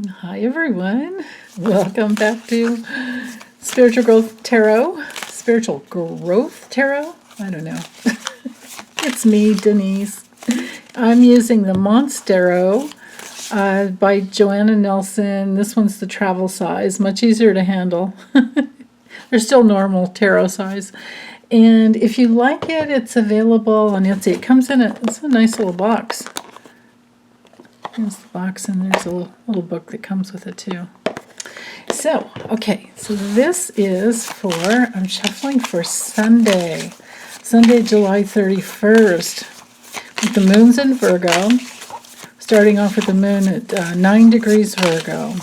Hi everyone, welcome back to Spiritual Growth Tarot. Spiritual Growth Tarot? I don't know. It's me, Denise. I'm using the Monstarot by Joanna Nelson. This one's the travel size, much easier to handle. They're still normal tarot size. And if you like it, it's available on Etsy. It comes in it's a nice little box. Here's the box, and there's a little book that comes with it too. So, okay, so this is for, I'm shuffling for Sunday, July 31st, with the moon's in Virgo, starting off with the moon at 9 degrees Virgo.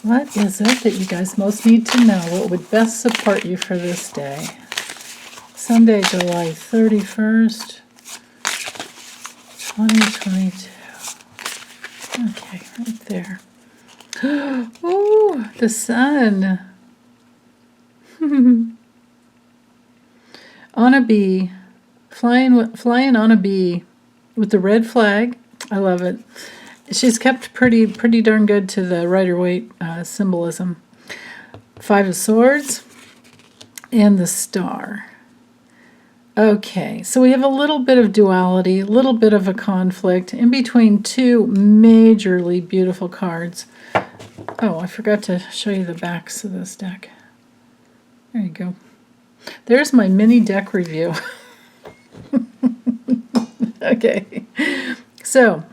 What is it that you guys most need to know? What would best support you for this day? Sunday, July 31st, 2022. Okay, right there. Oh, the sun. On a bee. Flying on a bee with the red flag. I love it. She's kept pretty darn good to the Rider-Waite symbolism. 5 of Swords and the Star. Okay, so we have a little bit of duality, a little bit of a conflict in between two majorly beautiful cards. Oh, I forgot to show you the backs of this deck. There you go. There's my mini deck review. Okay, so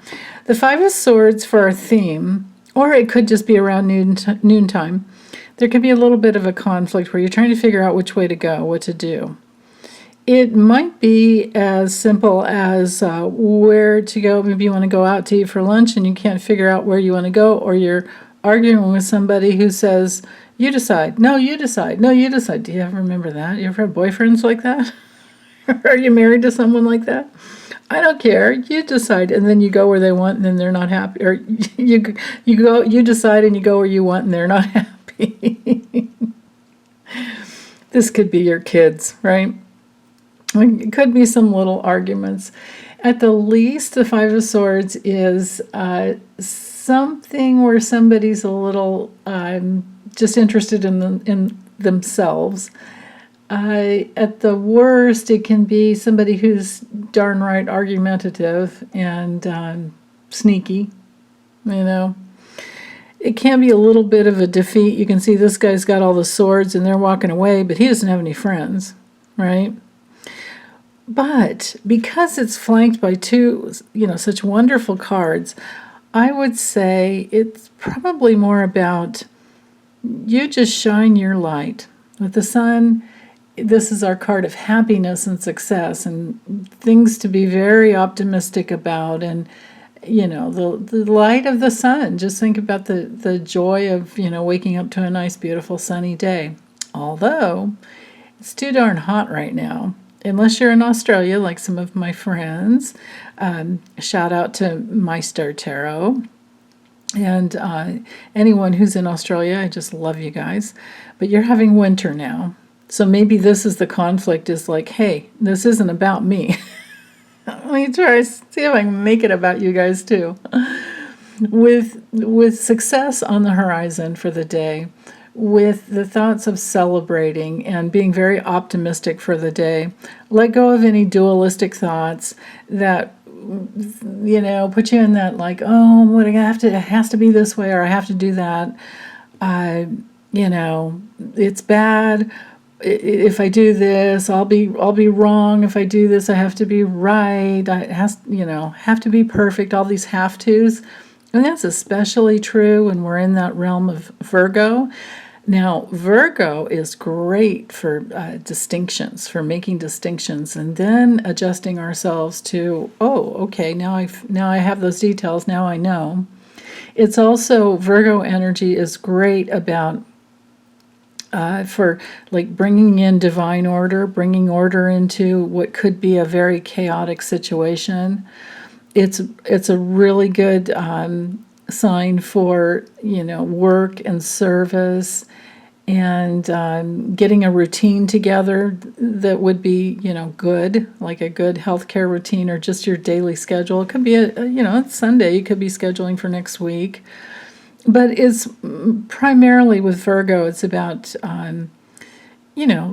the 5 of Swords for our theme, or it could just be around noontime. There could be a little bit of a conflict where you're trying to figure out which way to go, what to do. It might be as simple as where to go. Maybe you want to go out to eat for lunch and you can't figure out where you want to go, or you're arguing with somebody who says, you decide. No, you decide. No, you decide. Do you ever remember that? You ever have boyfriends like that? Are you married to someone like that? I don't care. You decide, and then you go where they want, and then they're not happy. Or you decide, and you go where you want, and they're not happy. This could be your kids, right? It could be some little arguments. At the least, the 5 of Swords is something where somebody's a little just interested in themselves. At the worst, it can be somebody who's darn right argumentative and sneaky, you know. It can be a little bit of a defeat. You can see this guy's got all the swords and they're walking away, but he doesn't have any friends, right? But because it's flanked by two, such wonderful cards, I would say it's probably more about you just shine your light. With the sun, this is our card of happiness and success and things to be very optimistic about, and the light of the sun. Just think about the joy of waking up to a nice beautiful sunny day. Although it's too darn hot right now, unless you're in Australia like some of my friends. Shout out to My Star Tarot and anyone who's in Australia. I just love you guys, but you're having winter now. So maybe this is the conflict, is like, hey, this isn't about me. Let me try see if I can make it about you guys too. With success on the horizon for the day, with the thoughts of celebrating and being very optimistic for the day, let go of any dualistic thoughts that put you in that like, oh, what it has to be this way, or I have to do that. It's bad. If I do this, I'll be wrong. If I do this, I have to be right. I have to be perfect. All these have tos, and that's especially true when we're in that realm of Virgo. Now, Virgo is great for distinctions, for making distinctions, and then adjusting ourselves to, oh, okay, now I have those details. Now I know. It's also, Virgo energy is great about for like bringing in divine order, bringing order into what could be a very chaotic situation. It's a really good sign for work and service and getting a routine together that would be, good, like a good healthcare routine or just your daily schedule. It could be it's Sunday, you could be scheduling for next week. But it's primarily with Virgo, it's about,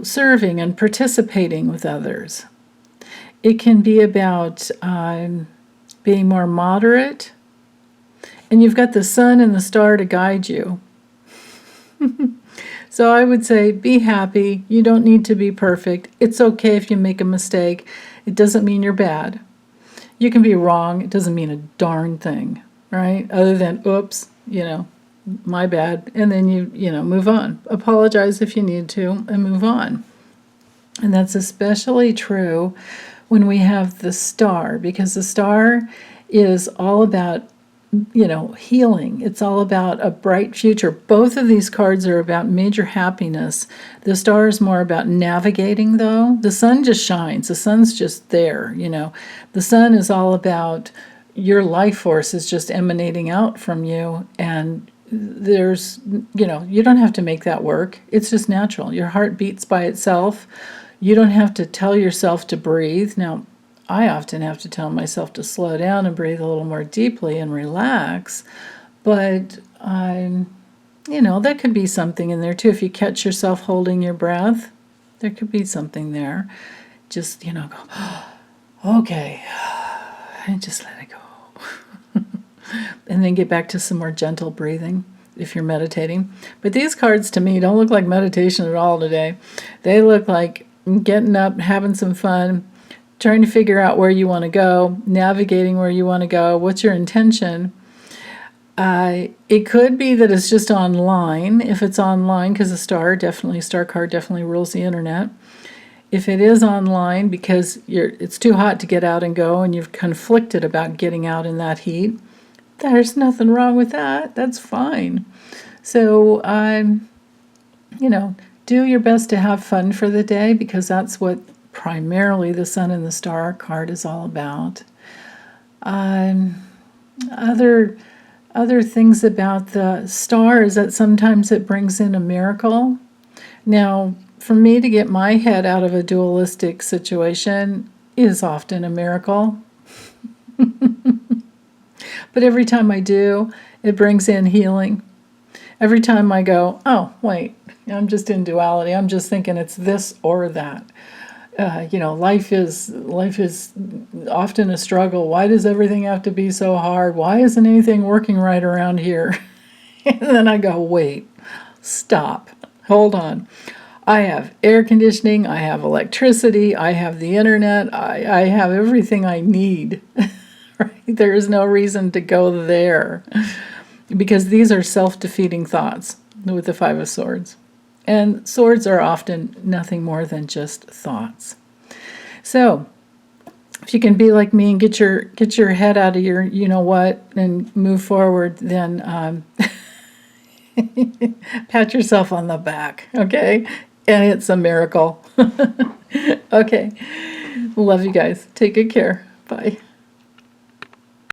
serving and participating with others. It can be about being more moderate, and you've got the sun and the star to guide you. So I would say be happy. You don't need to be perfect. It's okay if you make a mistake. It doesn't mean you're bad. You can be wrong. It doesn't mean a darn thing, right? Other than, oops, my bad. And then you move on. Apologize if you need to and move on. And that's especially true when we have the star, because the star is all about healing. It's all about a bright future. Both of these cards are about major happiness. The star is more about navigating, though. The sun just shines. The sun's just there, The sun is all about your life force is just emanating out from you, and there's, you don't have to make that work. It's just natural. Your heart beats by itself. You don't have to tell yourself to breathe. Now, I often have to tell myself to slow down and breathe a little more deeply and relax. But, that could be something in there too. If you catch yourself holding your breath, there could be something there. Just, go, okay, and just let it go. And then get back to some more gentle breathing if you're meditating. But these cards to me don't look like meditation at all today. They look like getting up, having some fun, trying to figure out where you want to go, navigating where you want to go, what's your intention. It could be that it's just online. If it's online, because a star card definitely rules the internet. If it is online because it's too hot to get out and go and you've conflicted about getting out in that heat, there's nothing wrong with that. That's fine. So, do your best to have fun for the day, because that's what primarily the sun and the star card is all about. Other things about the star is that sometimes it brings in a miracle. Now, for me to get my head out of a dualistic situation is often a miracle. But every time I do, it brings in healing. Every time I go, oh, wait, I'm just in duality. I'm just thinking it's this or that. Life is often a struggle. Why does everything have to be so hard? Why isn't anything working right around here? And then I go, wait, stop, hold on. I have air conditioning, I have electricity, I have the internet, I have everything I need. Right? There is no reason to go there, because these are self-defeating thoughts with the Five of Swords. And swords are often nothing more than just thoughts. So, if you can be like me and get your head out of your you-know-what and move forward, then pat yourself on the back, okay? And it's a miracle. Okay. Love you guys. Take good care. Bye.